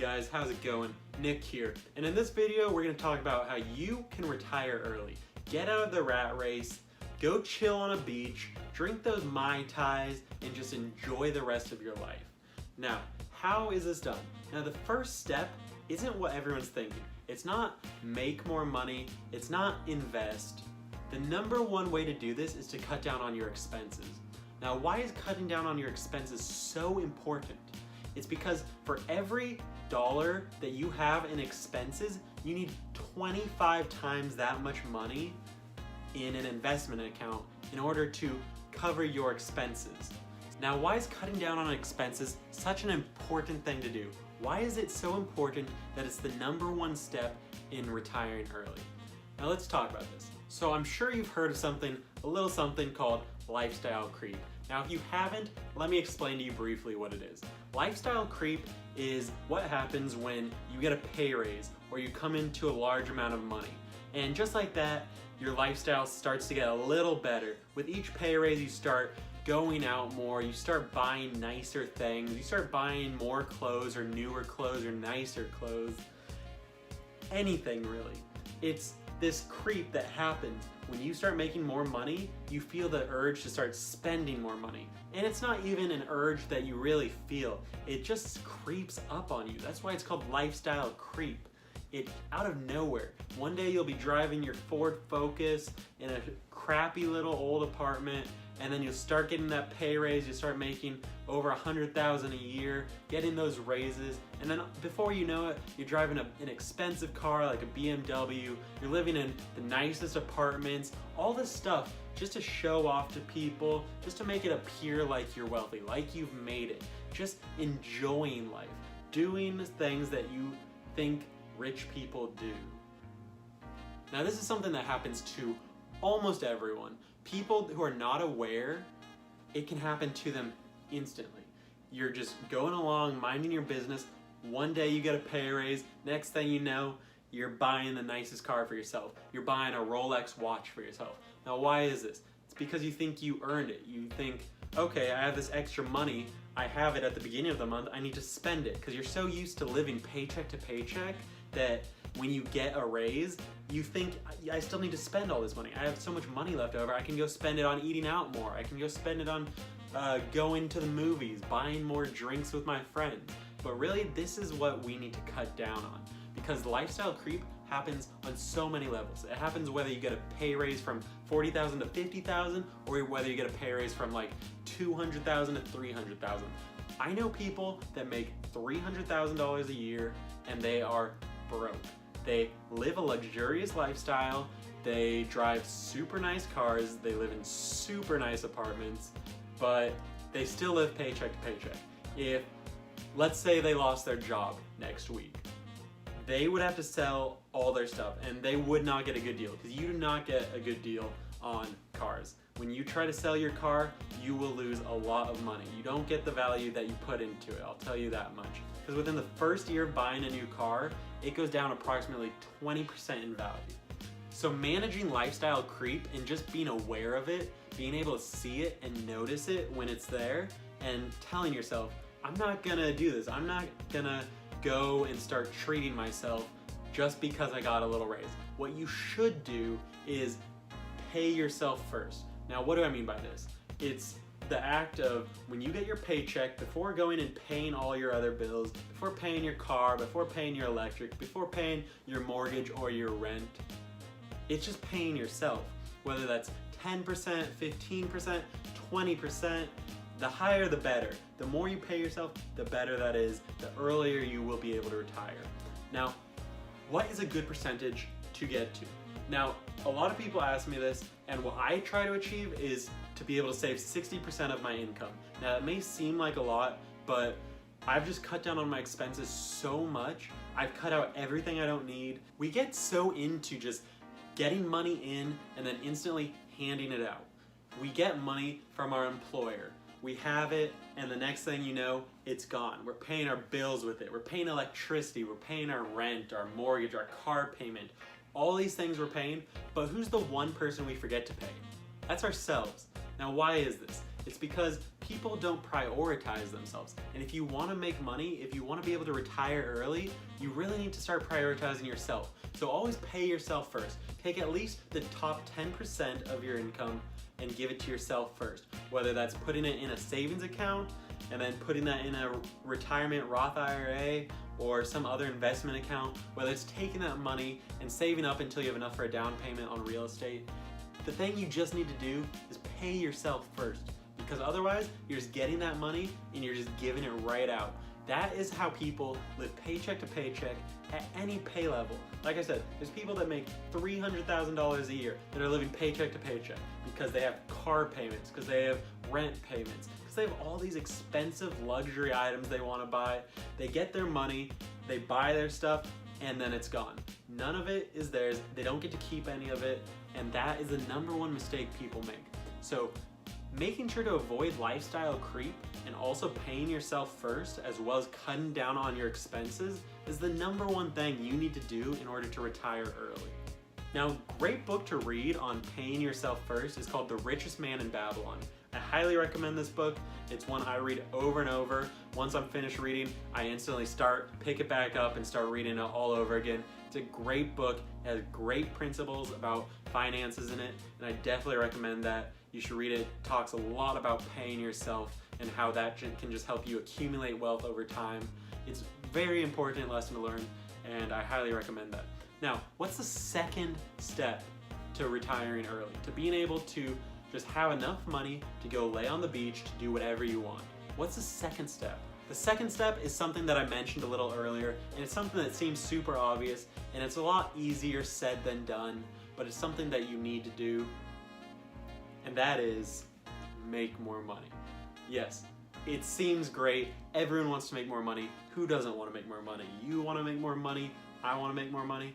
guys, how's it going? Nick here, and in this video we're going to talk about how you can retire early. Get out of the rat race, go chill on a beach, drink those Mai Tais, and just enjoy the rest of your life. Now, how is this done? Now, the first step isn't what everyone's thinking. It's not make more money, it's not invest. The number one way to do this is to cut down on your expenses. Now, why is cutting down on your expenses so important? It's because for every dollar that you have in expenses, you need 25 times that much money in an investment account in order to cover your expenses. Now, why is cutting down on expenses such an important thing to do? Why is it so important that it's the number one step in retiring early? Now let's talk about this. So I'm sure you've heard of a little something called lifestyle creep. Now if you haven't, let me explain to you briefly what it is. Lifestyle creep is what happens when you get a pay raise or you come into a large amount of money. And just like that, your lifestyle starts to get a little better. With each pay raise, you start going out more, you start buying nicer things, you start buying more clothes or newer clothes or nicer clothes. Anything really. It's this creep that happens when you start making more money. You feel the urge to start spending more money, and it's not even an urge that you really feel, it just creeps up on you. That's why it's called lifestyle creep. It out of nowhere, one day you'll be driving your Ford Focus in a crappy little old apartment, and then you'll start getting that pay raise, you start making over $100,000 a year, getting those raises, and then before you know it, you're driving an expensive car like a BMW, you're living in the nicest apartments, all this stuff just to show off to people, just to make it appear like you're wealthy, like you've made it, just enjoying life, doing things that you think rich people do. Now this is something that happens to almost everyone. People who are not aware, it can happen to them instantly. You're just going along, minding your business, one day you get a pay raise, next thing you know, you're buying the nicest car for yourself. You're buying a Rolex watch for yourself. Now why is this? It's because you think you earned it. You think, okay, I have this extra money, I have it at the beginning of the month, I need to spend it. Because you're so used to living paycheck to paycheck that when you get a raise, you think, I still need to spend all this money. I have so much money left over, I can go spend it on eating out more. I can go spend it on going to the movies, buying more drinks with my friends. But really, this is what we need to cut down on. Because lifestyle creep happens on so many levels. It happens whether you get a pay raise from $40,000 to $50,000 or whether you get a pay raise from like $200,000 to $300,000. I know people that make $300,000 a year and they are broke. They live a luxurious lifestyle, they drive super nice cars, they live in super nice apartments, but they still live paycheck to paycheck. If, let's say they lost their job next week, they would have to sell all their stuff and they would not get a good deal because you do not get a good deal on cars. When you try to sell your car, you will lose a lot of money. You don't get the value that you put into it, I'll tell you that much. Because within the first year of buying a new car, it goes down approximately 20% in value. So managing lifestyle creep and just being aware of it, being able to see it and notice it when it's there, and telling yourself, I'm not gonna do this, I'm not gonna go and start treating myself just because I got a little raise. What you should do is pay yourself first. Now what do I mean by this? It's the act of when you get your paycheck, before going and paying all your other bills, before paying your car, before paying your electric, before paying your mortgage or your rent, it's just paying yourself. Whether that's 10%, 15%, 20%, the higher the better. The more you pay yourself, the better that is, the earlier you will be able to retire. Now, what is a good percentage to get to? Now, a lot of people ask me this, and what I try to achieve is to be able to save 60% of my income. Now, it may seem like a lot, but I've just cut down on my expenses so much. I've cut out everything I don't need. We get so into just getting money in and then instantly handing it out. We get money from our employer. We have it, and the next thing you know, it's gone. We're paying our bills with it. We're paying electricity. We're paying our rent, our mortgage, our car payment. All these things we're paying, but who's the one person we forget to pay? That's ourselves. Now, why is this? It's because people don't prioritize themselves. And if you want to make money, if you want to be able to retire early, you really need to start prioritizing yourself. So always pay yourself first. Take at least the top 10% of your income and give it to yourself first. Whether that's putting it in a savings account and then putting that in a retirement Roth IRA or some other investment account, whether it's taking that money and saving up until you have enough for a down payment on real estate. The thing you just need to do is pay yourself first, because otherwise you're just getting that money and you're just giving it right out. That is how people live paycheck to paycheck at any pay level. Like I said, there's people that make $300,000 a year that are living paycheck to paycheck because they have car payments, because they have rent payments, because they have all these expensive luxury items they want to buy. They get their money, they buy their stuff, and then it's gone. None of it is theirs. They don't get to keep any of it, and that is the #1 mistake people make. So making sure to avoid lifestyle creep and also paying yourself first, as well as cutting down on your expenses, is the #1 thing you need to do in order to retire early. Now, a great book to read on paying yourself first is called The Richest Man in Babylon. I highly recommend this book. It's one I read over and over. Once I'm finished reading, I instantly pick it back up and start reading it all over again. It's a great book. It has great principles about finances in it, and I definitely recommend that. You should read it. It talks a lot about paying yourself and how that can just help you accumulate wealth over time. It's a very important lesson to learn, and I highly recommend that. Now, what's the second step to retiring early? To being able to just have enough money to go lay on the beach to do whatever you want. What's the second step? The second step is something that I mentioned a little earlier, and it's something that seems super obvious, and it's a lot easier said than done, but it's something that you need to do, and that is make more money. Yes, it seems great. Everyone wants to make more money. Who doesn't want to make more money? You want to make more money. I want to make more money.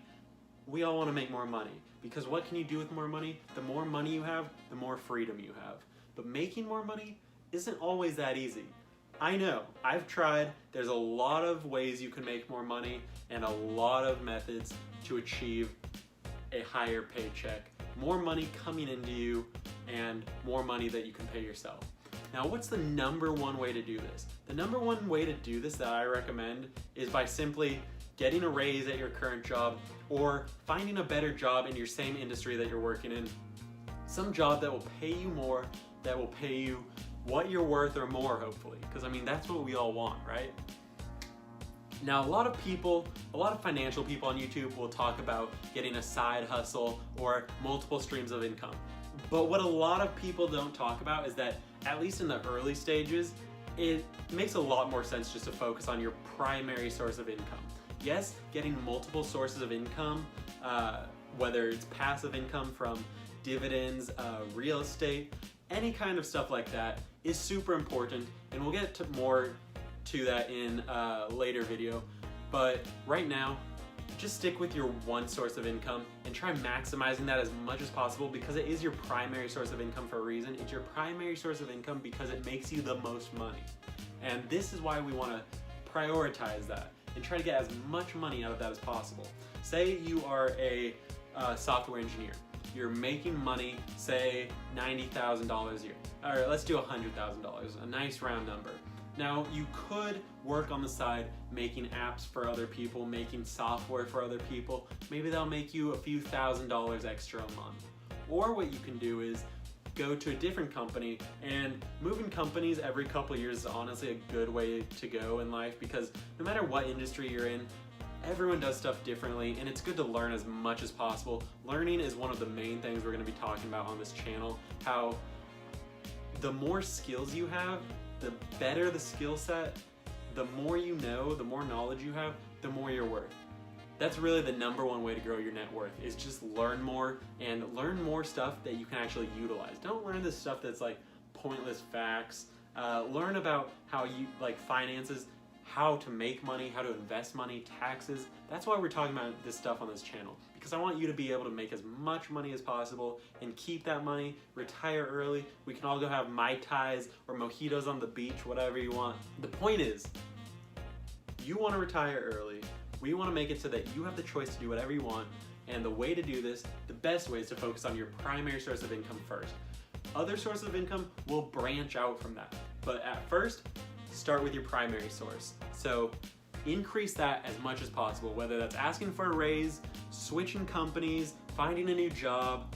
We all want to make more money, because what can you do with more money? The more money you have, the more freedom you have. But making more money isn't always that easy. I know, I've tried. There's a lot of ways you can make more money and a lot of methods to achieve a higher paycheck, more money coming into you, and more money that you can pay yourself. Now, what's the #1 way to do this? The #1 way to do this that I recommend is by simply getting a raise at your current job or finding a better job in your same industry that you're working in. Some job that will pay you more, that will pay you what you're worth or more, hopefully. Because I mean, that's what we all want, right? Now, a lot of financial people on YouTube will talk about getting a side hustle or multiple streams of income. But what a lot of people don't talk about is that, at least in the early stages, it makes a lot more sense just to focus on your primary source of income. Yes, getting multiple sources of income, whether it's passive income from dividends, real estate, any kind of stuff like that is super important, and we'll get more to that in a later video. But right now, just stick with your one source of income and try maximizing that as much as possible, because it is your primary source of income for a reason. It's your primary source of income because it makes you the most money. And this is why we want to prioritize that and try to get as much money out of that as possible. Say you are a software engineer. You're making money, say $90,000 a year. All right, let's do $100,000, a nice round number. Now, you could work on the side making apps for other people, making software for other people. Maybe that'll make you a few $1,000s extra a month. Or what you can do is go to a different company, and moving companies every couple of years is honestly a good way to go in life, because no matter what industry you're in, everyone does stuff differently, and it's good to learn as much as possible. Learning is one of the main things we're going to be talking about on this channel, how the more skills you have, the better the skill set, the more you know, the more knowledge you have, the more you're worth. That's really the #1 way to grow your net worth, is just learn more and learn more stuff that you can actually utilize. Don't learn this stuff that's like pointless facts. Learn about how you like finances, how to make money, how to invest money, taxes. That's why we're talking about this stuff on this channel, because I want you to be able to make as much money as possible and keep that money, retire early. We can all go have Mai Tais or mojitos on the beach, whatever you want. The point is, you want to retire early. We want to make it so that you have the choice to do whatever you want, and the way to do this, the best way, is to focus on your primary source of income first. other sources of income will branch out from that. But at first, start with your primary source. So increase that as much as possible, whether that's asking for a raise, switching companies, finding a new job,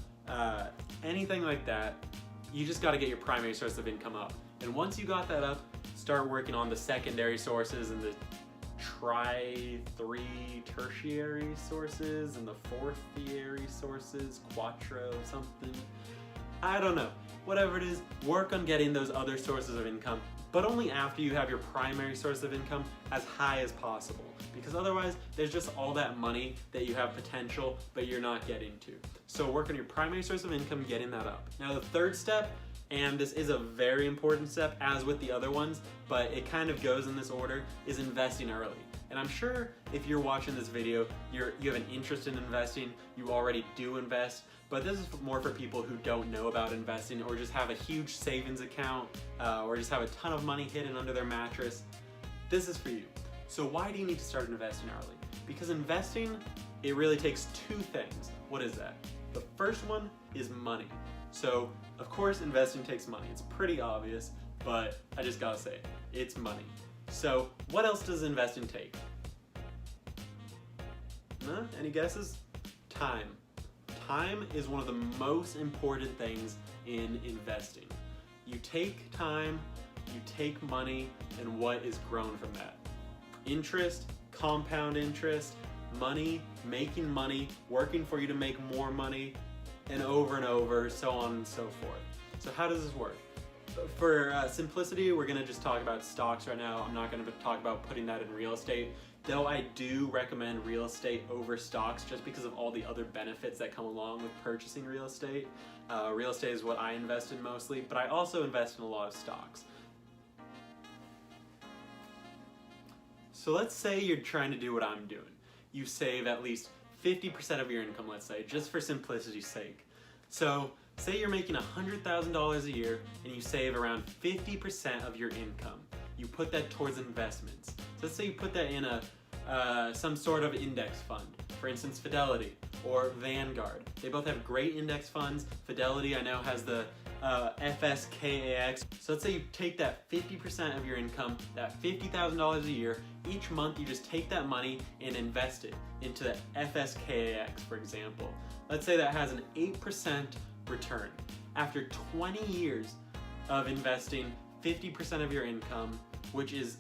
anything like that. You just got to get your primary source of income up. And once you got that up, start working on the secondary sources and the three tertiary sources and the fourtiary sources, quattro something. I don't know. Whatever it is, work on getting those other sources of income, but only after you have your primary source of income as high as possible. Because otherwise, there's just all that money that you have potential, but you're not getting to. So work on your primary source of income, getting that up. Now the third step, and this is a very important step as with the other ones, but it kind of goes in this order, is investing early. And I'm sure if you're watching this video, you have an interest in investing, you already do invest, but this is more for people who don't know about investing or just have a huge savings account or just have a ton of money hidden under their mattress. This is for you. So why do you need to start investing early? Because investing, it really takes two things. What is that? The first one is money. So of course investing takes money. It's pretty obvious, but I just gotta say it. It's money. So what else does investing take? Any guesses? Time. Time is one of the most important things in investing. You take time, you take money, and what is grown from that? Interest, compound interest, money, making money, working for you to make more money, and over, so on and so forth. So how does this work? For simplicity, we're gonna just talk about stocks right now. I'm not gonna talk about putting that in real estate, though I do recommend real estate over stocks just because of all the other benefits that come along with purchasing real estate. Real estate is what I invest in mostly, but I also invest in a lot of stocks. So let's say you're trying to do what I'm doing. You save at least 50% of your income, let's say, just for simplicity's sake. So say you're making $100,000 a year and you save around 50% of your income. You put that towards investments. So let's say you put that in some sort of index fund, for instance, Fidelity or Vanguard. They both have great index funds. Fidelity, I know, has the FSKAX. So let's say you take that 50% of your income, that $50,000 a year, each month you just take that money and invest it into the FSKAX, for example. Let's say that has an 8% return. After 20 years of investing 50% of your income, which is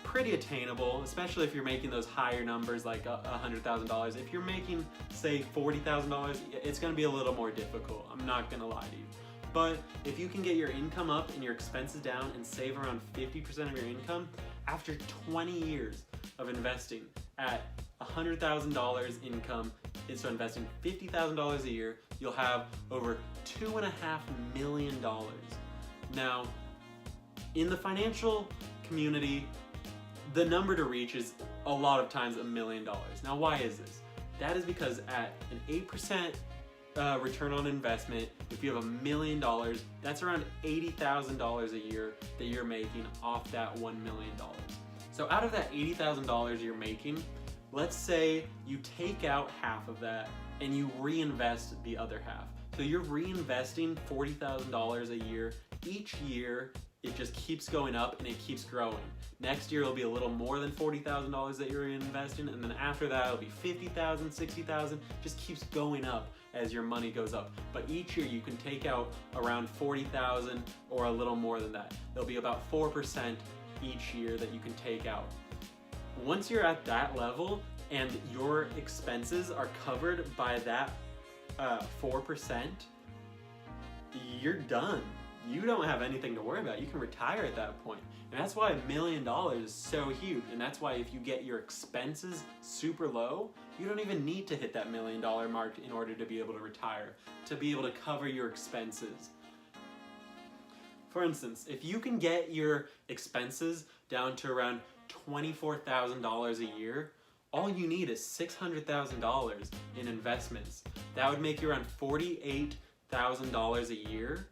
pretty attainable, especially if you're making those higher numbers like $100,000. If you're making, say, $40,000, it's gonna be a little more difficult. I'm not gonna lie to you. But if you can get your income up and your expenses down and save around 50% of your income, after 20 years of investing at $100,000 income, so investing $50,000 a year, you'll have over $2.5 million. Now, in the financial community, the number to reach is a lot of times $1 million. Now, why is this? That is because at an 8% return on investment, if you have $1 million, that's around $80,000 a year that you're making off that $1 million. So out of that $80,000 you're making, let's say you take out half of that and you reinvest the other half. So you're reinvesting $40,000 a year. Each year, it just keeps going up and it keeps growing. Next year, it'll be a little more than $40,000 that you're investing, and then after that, it'll be $50,000, $60,000, just keeps going up as your money goes up. But each year, you can take out around $40,000 or a little more than that. There'll be about 4% each year that you can take out. Once you're at that level and your expenses are covered by that 4%, you're done. You don't have anything to worry about. You can retire at that point. And that's why $1 million is so huge. And that's why if you get your expenses super low, you don't even need to hit that $1 million mark in order to be able to retire, to be able to cover your expenses. For instance, if you can get your expenses down to around $24,000 a year, all you need is $600,000 in investments. That would make you around $48,000 a year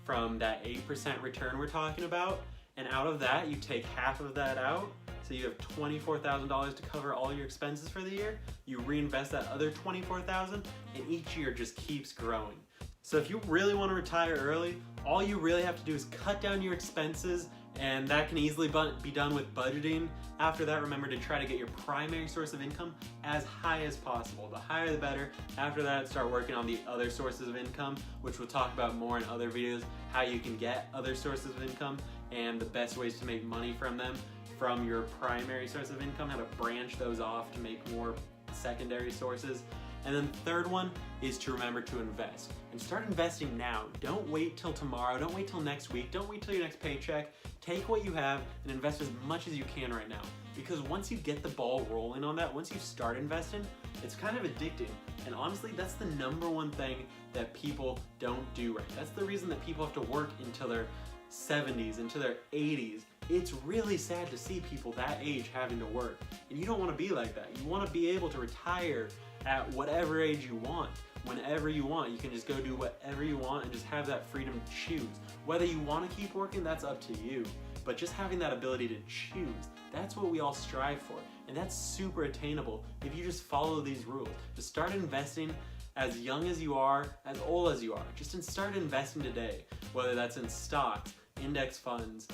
from that 8% return we're talking about. And out of that, you take half of that out. So you have $24,000 to cover all your expenses for the year. You reinvest that other $24,000 and each year just keeps growing. So if you really want to retire early, all you really have to do is cut down your expenses, and that can easily be done with budgeting. After that, remember to try to get your primary source of income as high as possible. The higher the better. After that, start working on the other sources of income, which we'll talk about more in other videos, how you can get other sources of income and the best ways to make money from them from your primary source of income, how to branch those off to make more secondary sources. And then the third one is to remember to invest. And start investing now. Don't wait till tomorrow. Don't wait till next week. Don't wait till your next paycheck. Take what you have and invest as much as you can right now. Because once you get the ball rolling on that, once you start investing, it's kind of addicting. And honestly, that's the number one thing that people don't do right. That's the reason that people have to work until their 70s, into their 80s. It's really sad to see people that age having to work. And you don't want to be like that. You want to be able to retire at whatever age you want, whenever you want. You can just go do whatever you want and just have that freedom to choose. Whether you want to keep working, that's up to you. But just having that ability to choose, that's what we all strive for. And that's super attainable if you just follow these rules. Just start investing as young as you are, as old as you are. Just start investing today, whether that's in stocks, index funds,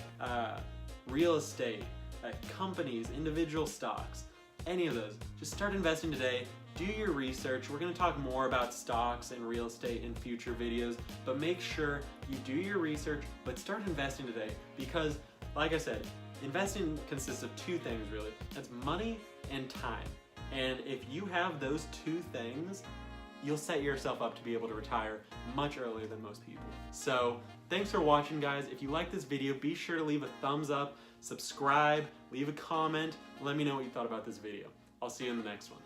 real estate, companies, individual stocks, any of those. Just start investing today. Do your research. We're going to talk more about stocks and real estate in future videos, but make sure you do your research, but start investing today because, like I said, investing consists of two things really. That's money and time. And if you have those two things, you'll set yourself up to be able to retire much earlier than most people. So thanks for watching, guys. If you like this video, be sure to leave a thumbs up, subscribe, leave a comment, let me know what you thought about this video. I'll see you in the next one.